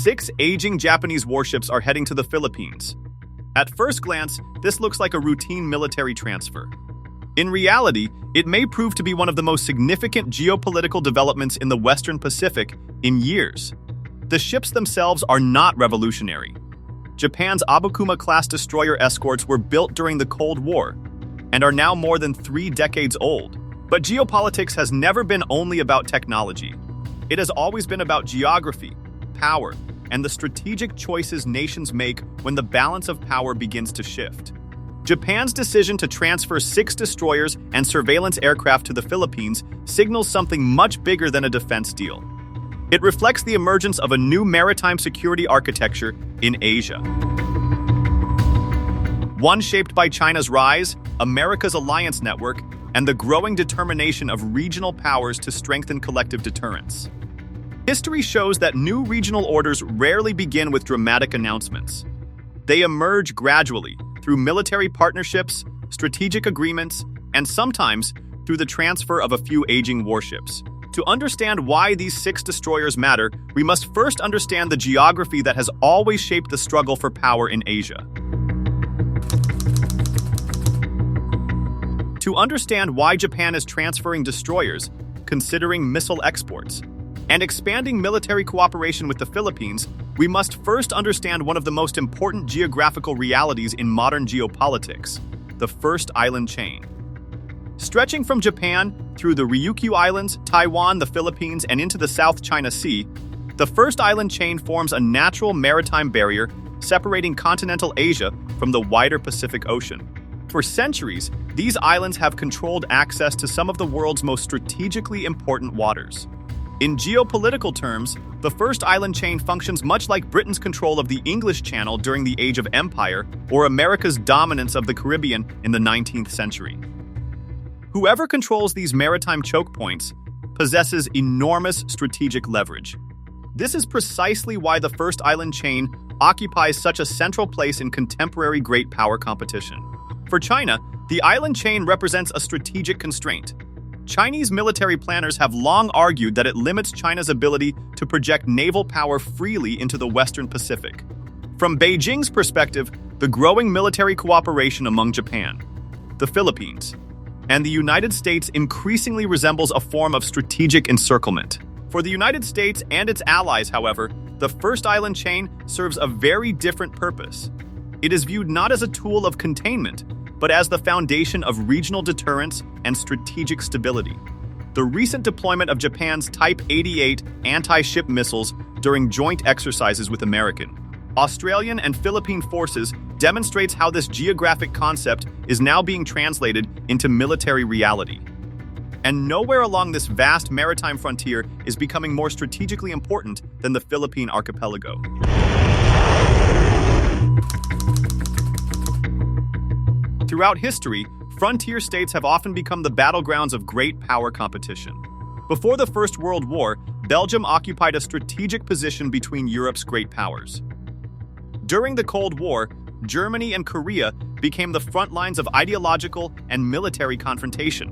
6 aging Japanese warships are heading to the Philippines. At first glance, this looks like a routine military transfer. In reality, it may prove to be one of the most significant geopolitical developments in the Western Pacific in years. The ships themselves are not revolutionary. Japan's Abukuma-class destroyer escorts were built during the Cold War and are now more than 3 decades old. But geopolitics has never been only about technology. It has always been about geography, power, and the strategic choices nations make when the balance of power begins to shift. Japan's decision to transfer 6 destroyers and surveillance aircraft to the Philippines signals something much bigger than a defense deal. It reflects the emergence of a new maritime security architecture in Asia. One shaped by China's rise, America's alliance network, and the growing determination of regional powers to strengthen collective deterrence. History shows that new regional orders rarely begin with dramatic announcements. They emerge gradually through military partnerships, strategic agreements, and sometimes through the transfer of a few aging warships. To understand why these 6 destroyers matter, we must first understand the geography that has always shaped the struggle for power in Asia. To understand why Japan is transferring destroyers, considering missile exports, and expanding military cooperation with the Philippines, we must first understand one of the most important geographical realities in modern geopolitics: the First Island Chain. Stretching from Japan through the Ryukyu Islands, Taiwan, the Philippines, and into the South China Sea, the First Island Chain forms a natural maritime barrier separating continental Asia from the wider Pacific Ocean. For centuries, these islands have controlled access to some of the world's most strategically important waters. In geopolitical terms, the First Island Chain functions much like Britain's control of the English Channel during the Age of Empire or America's dominance of the Caribbean in the 19th century. Whoever controls these maritime choke points possesses enormous strategic leverage. This is precisely why the First Island Chain occupies such a central place in contemporary great power competition. For China, the island chain represents a strategic constraint. Chinese military planners have long argued that it limits China's ability to project naval power freely into the Western Pacific. From Beijing's perspective, the growing military cooperation among Japan, the Philippines, and the United States increasingly resembles a form of strategic encirclement. For the United States and its allies, however, the First Island Chain serves a very different purpose. It is viewed not as a tool of containment, but as the foundation of regional deterrence and strategic stability. The recent deployment of Japan's Type 88 anti-ship missiles during joint exercises with American, Australian, and Philippine forces demonstrates how this geographic concept is now being translated into military reality. And nowhere along this vast maritime frontier is becoming more strategically important than the Philippine archipelago. Throughout history, frontier states have often become the battlegrounds of great power competition. Before the First World War, Belgium occupied a strategic position between Europe's great powers. During the Cold War, Germany and Korea became the front lines of ideological and military confrontation.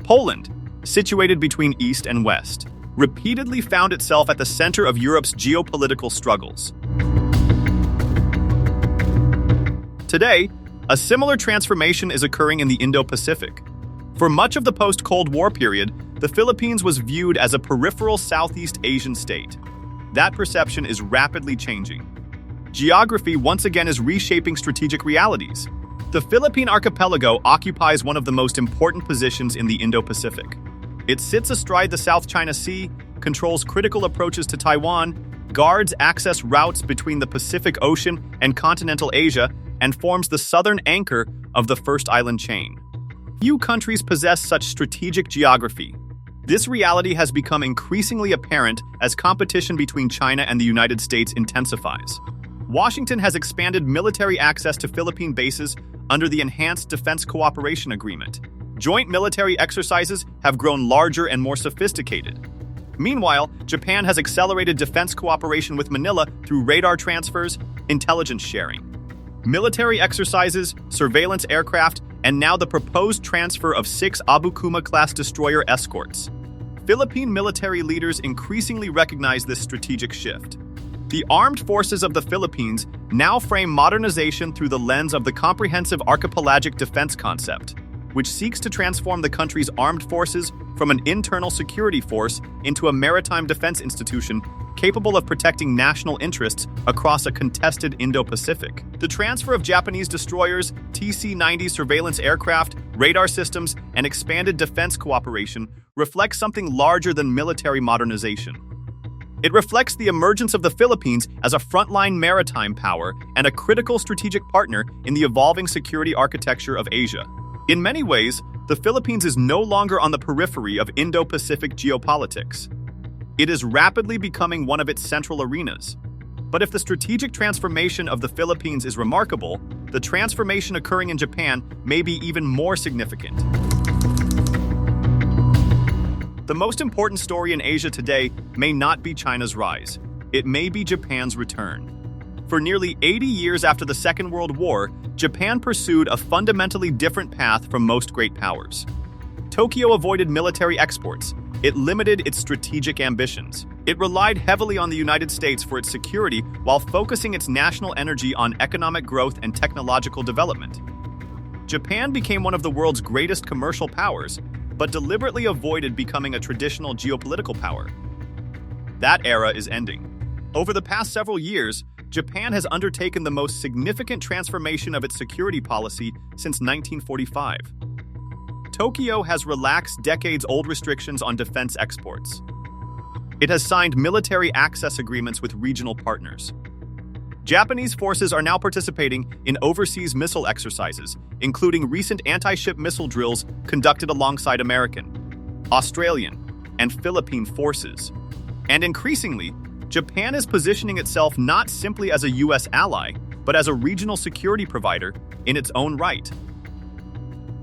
Poland, situated between East and West, repeatedly found itself at the center of Europe's geopolitical struggles. Today, a similar transformation is occurring in the Indo-Pacific. For much of the post-Cold War period, the Philippines was viewed as a peripheral Southeast Asian state. That perception is rapidly changing. Geography once again is reshaping strategic realities. The Philippine archipelago occupies one of the most important positions in the Indo-Pacific. It sits astride the South China Sea, controls critical approaches to Taiwan, guards access routes between the Pacific Ocean and continental Asia, and forms the southern anchor of the First Island Chain. Few countries possess such strategic geography. This reality has become increasingly apparent as competition between China and the United States intensifies. Washington has expanded military access to Philippine bases under the Enhanced Defense Cooperation Agreement. Joint military exercises have grown larger and more sophisticated. Meanwhile, Japan has accelerated defense cooperation with Manila through radar transfers, intelligence sharing, military exercises, surveillance aircraft, and now the proposed transfer of 6 Abukuma-class destroyer escorts. Philippine military leaders increasingly recognize this strategic shift. The armed forces of the Philippines now frame modernization through the lens of the comprehensive archipelagic defense concept, which seeks to transform the country's armed forces from an internal security force into a maritime defense institution capable of protecting national interests across a contested Indo-Pacific. The transfer of Japanese destroyers, TC-90 surveillance aircraft, radar systems, and expanded defense cooperation reflects something larger than military modernization. It reflects the emergence of the Philippines as a frontline maritime power and a critical strategic partner in the evolving security architecture of Asia. In many ways, the Philippines is no longer on the periphery of Indo-Pacific geopolitics. It is rapidly becoming one of its central arenas. But if the strategic transformation of the Philippines is remarkable, the transformation occurring in Japan may be even more significant. The most important story in Asia today may not be China's rise. It may be Japan's return. For nearly 80 years after the Second World War, Japan pursued a fundamentally different path from most great powers. Tokyo avoided military exports. It limited its strategic ambitions. It relied heavily on the United States for its security while focusing its national energy on economic growth and technological development. Japan became one of the world's greatest commercial powers, but deliberately avoided becoming a traditional geopolitical power. That era is ending. Over the past several years, Japan has undertaken the most significant transformation of its security policy since 1945. Tokyo has relaxed decades-old restrictions on defense exports. It has signed military access agreements with regional partners. Japanese forces are now participating in overseas missile exercises, including recent anti-ship missile drills conducted alongside American, Australian, and Philippine forces. And increasingly, Japan is positioning itself not simply as a U.S. ally, but as a regional security provider in its own right.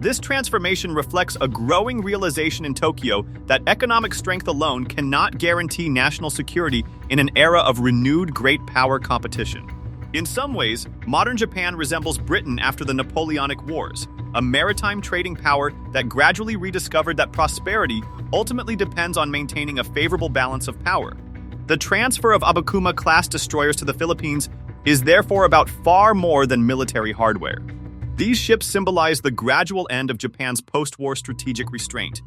This transformation reflects a growing realization in Tokyo that economic strength alone cannot guarantee national security in an era of renewed great power competition. In some ways, modern Japan resembles Britain after the Napoleonic Wars, a maritime trading power that gradually rediscovered that prosperity ultimately depends on maintaining a favorable balance of power. The transfer of Abukuma-class destroyers to the Philippines is therefore about far more than military hardware. These ships symbolize the gradual end of Japan's post-war strategic restraint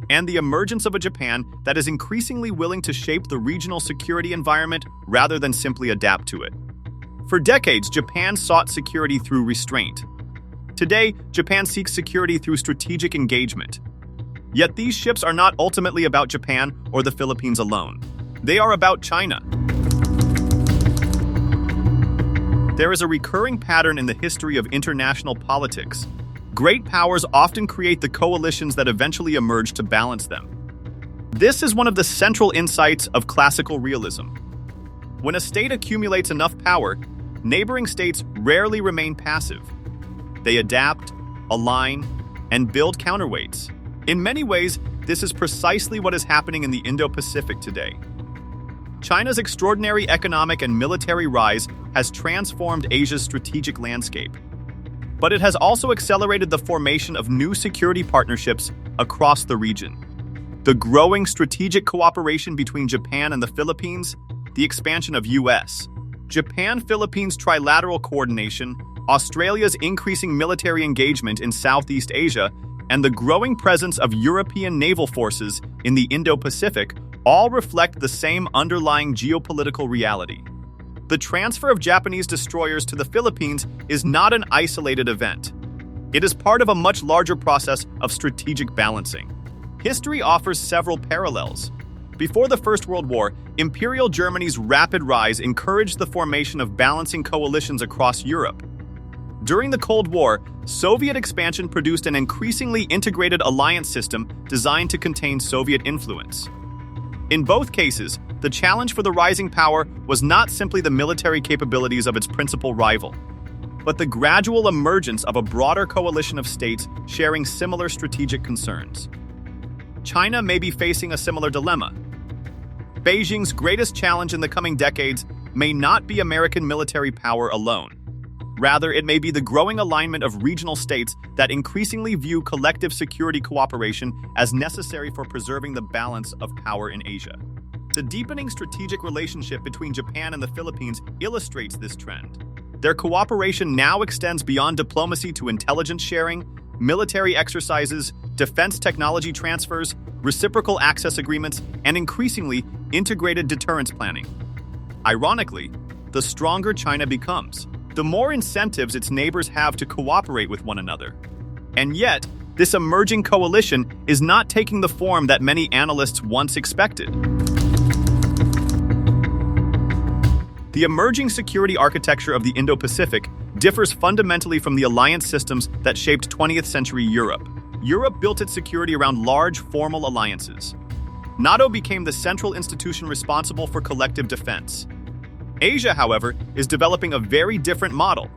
and the emergence of a Japan that is increasingly willing to shape the regional security environment rather than simply adapt to it. For decades, Japan sought security through restraint. Today, Japan seeks security through strategic engagement. Yet these ships are not ultimately about Japan or the Philippines alone. They are about China. There is a recurring pattern in the history of international politics. Great powers often create the coalitions that eventually emerge to balance them. This is one of the central insights of classical realism. When a state accumulates enough power, neighboring states rarely remain passive. They adapt, align, and build counterweights. In many ways, this is precisely what is happening in the Indo-Pacific today. China's extraordinary economic and military rise has transformed Asia's strategic landscape. But it has also accelerated the formation of new security partnerships across the region. The growing strategic cooperation between Japan and the Philippines, the expansion of U.S. Japan-Philippines trilateral coordination, Australia's increasing military engagement in Southeast Asia, and the growing presence of European naval forces in the Indo-Pacific all reflect the same underlying geopolitical reality. The transfer of Japanese destroyers to the Philippines is not an isolated event. It is part of a much larger process of strategic balancing. History offers several parallels. Before the First World War, Imperial Germany's rapid rise encouraged the formation of balancing coalitions across Europe. During the Cold War, Soviet expansion produced an increasingly integrated alliance system designed to contain Soviet influence. In both cases, the challenge for the rising power was not simply the military capabilities of its principal rival, but the gradual emergence of a broader coalition of states sharing similar strategic concerns. China may be facing a similar dilemma. Beijing's greatest challenge in the coming decades may not be American military power alone. Rather, it may be the growing alignment of regional states that increasingly view collective security cooperation as necessary for preserving the balance of power in Asia. The deepening strategic relationship between Japan and the Philippines illustrates this trend. Their cooperation now extends beyond diplomacy to intelligence sharing, military exercises, defense technology transfers, reciprocal access agreements, and increasingly, integrated deterrence planning. Ironically, the stronger China becomes, the more incentives its neighbors have to cooperate with one another. And yet, this emerging coalition is not taking the form that many analysts once expected. The emerging security architecture of the Indo-Pacific differs fundamentally from the alliance systems that shaped 20th century Europe. Europe built its security around large, formal alliances. NATO became the central institution responsible for collective defense. Asia, however, is developing a very different model.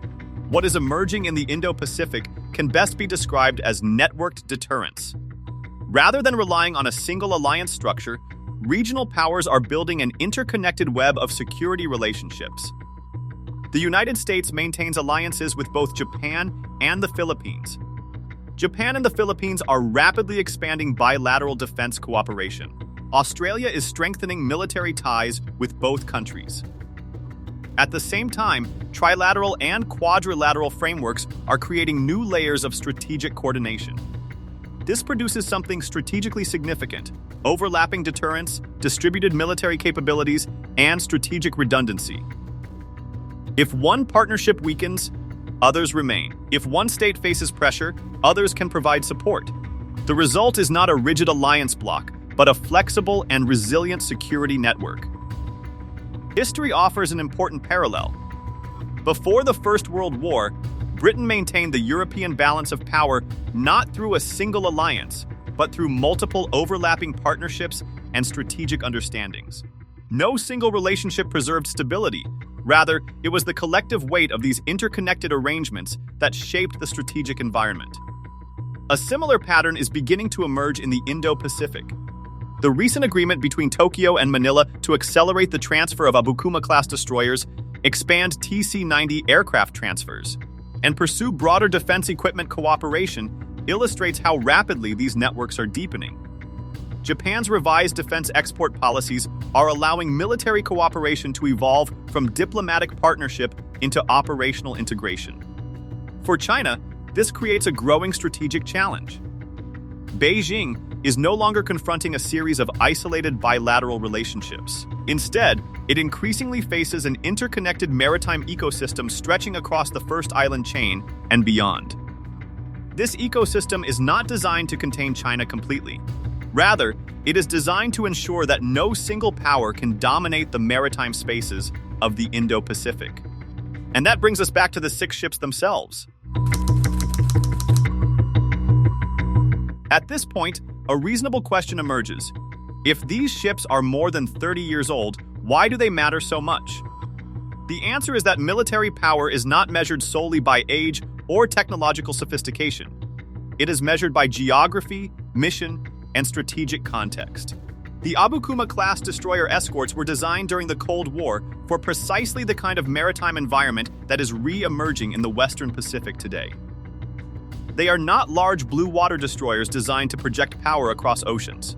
What is emerging in the Indo-Pacific can best be described as networked deterrence. Rather than relying on a single alliance structure, regional powers are building an interconnected web of security relationships. The United States maintains alliances with both Japan and the Philippines. Japan and the Philippines are rapidly expanding bilateral defense cooperation. Australia is strengthening military ties with both countries. At the same time, trilateral and quadrilateral frameworks are creating new layers of strategic coordination. This produces something strategically significant: overlapping deterrence, distributed military capabilities, and strategic redundancy. If one partnership weakens, others remain. If one state faces pressure, others can provide support. The result is not a rigid alliance bloc, but a flexible and resilient security network. History offers an important parallel. Before the First World War, Britain maintained the European balance of power not through a single alliance, but through multiple overlapping partnerships and strategic understandings. No single relationship preserved stability. Rather, it was the collective weight of these interconnected arrangements that shaped the strategic environment. A similar pattern is beginning to emerge in the Indo-Pacific. The recent agreement between Tokyo and Manila to accelerate the transfer of Abukuma-class destroyers, expand TC-90 aircraft transfers, and pursue broader defense equipment cooperation illustrates how rapidly these networks are deepening. Japan's revised defense export policies are allowing military cooperation to evolve from diplomatic partnership into operational integration. For China, this creates a growing strategic challenge. Beijing is no longer confronting a series of isolated bilateral relationships. Instead, it increasingly faces an interconnected maritime ecosystem stretching across the First Island chain and beyond. This ecosystem is not designed to contain China completely. Rather, it is designed to ensure that no single power can dominate the maritime spaces of the Indo-Pacific. And that brings us back to the 6 ships themselves. At this point, a reasonable question emerges. If these ships are more than 30 years old, why do they matter so much? The answer is that military power is not measured solely by age or technological sophistication. It is measured by geography, mission, and strategic context. The Abukuma-class destroyer escorts were designed during the Cold War for precisely the kind of maritime environment that is re-emerging in the Western Pacific today. They are not large blue water destroyers designed to project power across oceans.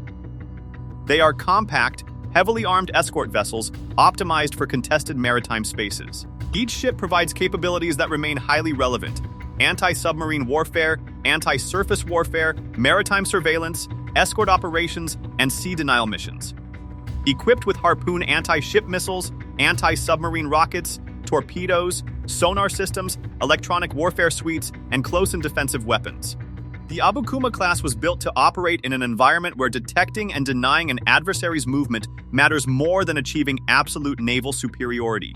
They are compact, heavily armed escort vessels optimized for contested maritime spaces. Each ship provides capabilities that remain highly relevant: anti-submarine warfare, anti-surface warfare, maritime surveillance, escort operations, and sea denial missions. Equipped with Harpoon anti-ship missiles, anti-submarine rockets, torpedoes, sonar systems, electronic warfare suites, and close-in defensive weapons. The Abukuma class was built to operate in an environment where detecting and denying an adversary's movement matters more than achieving absolute naval superiority.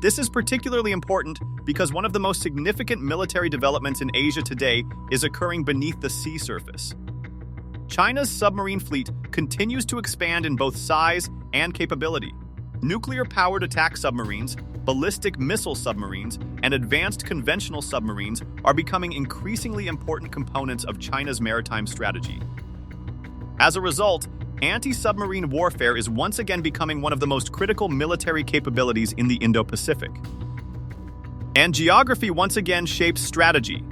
This is particularly important because one of the most significant military developments in Asia today is occurring beneath the sea surface. China's submarine fleet continues to expand in both size and capability. Nuclear-powered attack submarines, ballistic missile submarines, and advanced conventional submarines are becoming increasingly important components of China's maritime strategy. As a result, anti-submarine warfare is once again becoming one of the most critical military capabilities in the Indo-Pacific. And geography once again shapes strategy.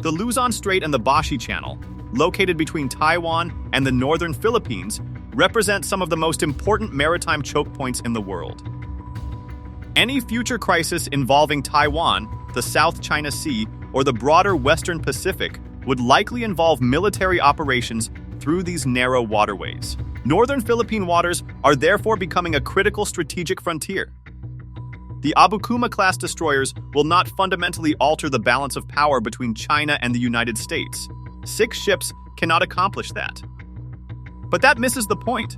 The Luzon Strait and the Bashi Channel, located between Taiwan and the northern Philippines, represent some of the most important maritime choke points in the world. Any future crisis involving Taiwan, the South China Sea, or the broader Western Pacific would likely involve military operations through these narrow waterways. Northern Philippine waters are therefore becoming a critical strategic frontier. The Abukuma-class destroyers will not fundamentally alter the balance of power between China and the United States. 6 ships cannot accomplish that. But that misses the point.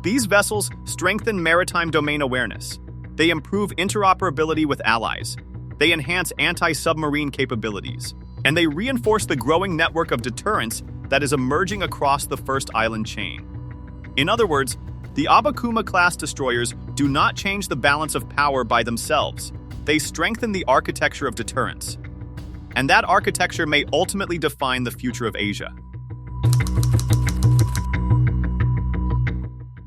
These vessels strengthen maritime domain awareness. They improve interoperability with allies. They enhance anti-submarine capabilities. And they reinforce the growing network of deterrence that is emerging across the First Island chain. In other words, the Abukuma-class destroyers do not change the balance of power by themselves. They strengthen the architecture of deterrence. And that architecture may ultimately define the future of Asia.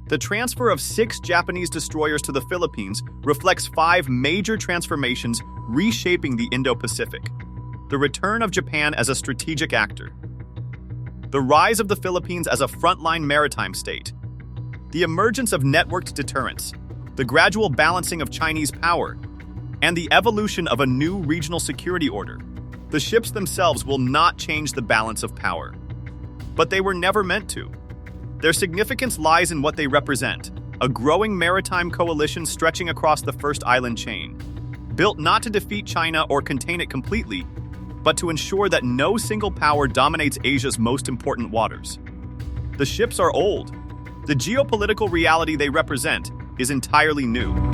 The transfer of 6 Japanese destroyers to the Philippines reflects 5 major transformations reshaping the Indo-Pacific. The return of Japan as a strategic actor. The rise of the Philippines as a frontline maritime state. The emergence of networked deterrence. The gradual balancing of Chinese power. And the evolution of a new regional security order. The ships themselves will not change the balance of power. But they were never meant to. Their significance lies in what they represent, a growing maritime coalition stretching across the First Island chain, built not to defeat China or contain it completely, but to ensure that no single power dominates Asia's most important waters. The ships are old. The geopolitical reality they represent is entirely new.